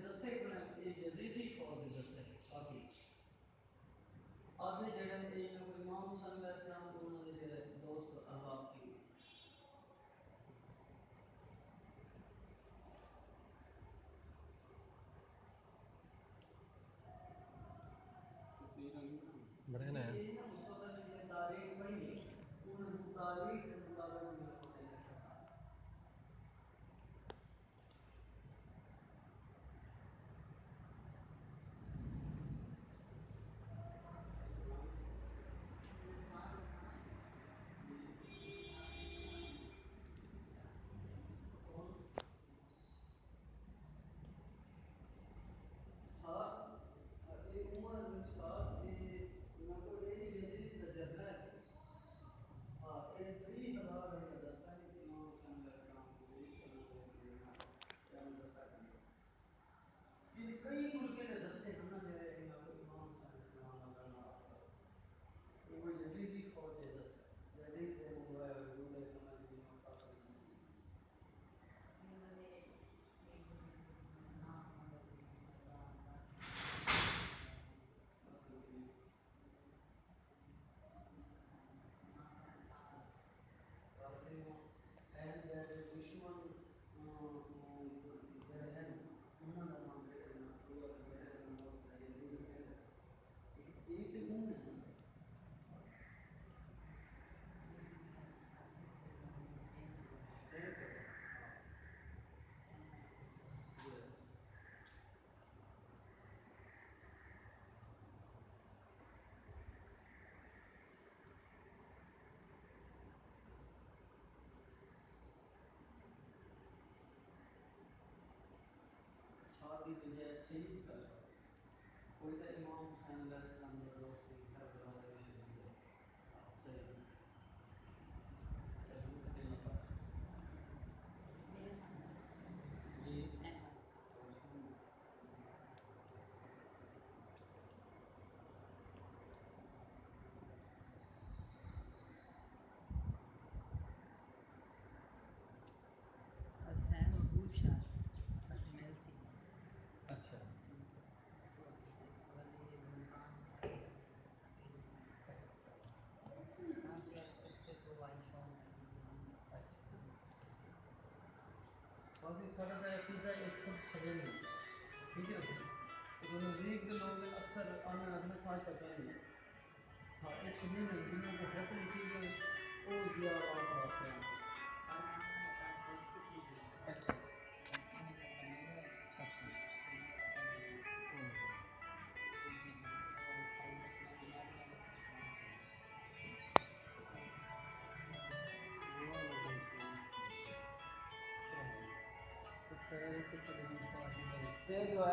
दस्ते यजीदी फौज दे दस्ते काफी आधे जेड़े इमाम हुसैन अलैहिस्सलाम उन्होंने जेड़े दोस्त अहबाब थे बड़े ने तारीख पढ़ी उन तारीख के मुताबिक शादी बजाय सही कर कोई तो इमाम हुसैन अलैहिस्सलाम के दोस्त थे करबला में शहीद है सही अच्छा बाकी सारा का अकीदा एक सब सही नहीं ठीक है ना तो नज़दीक के लोग अक्सर आना अपने साथ करते हैं हाँ इसलिए नहीं जिन्होंने को हुक्म की वो दिया आप वास्ते अच्छा तो फिर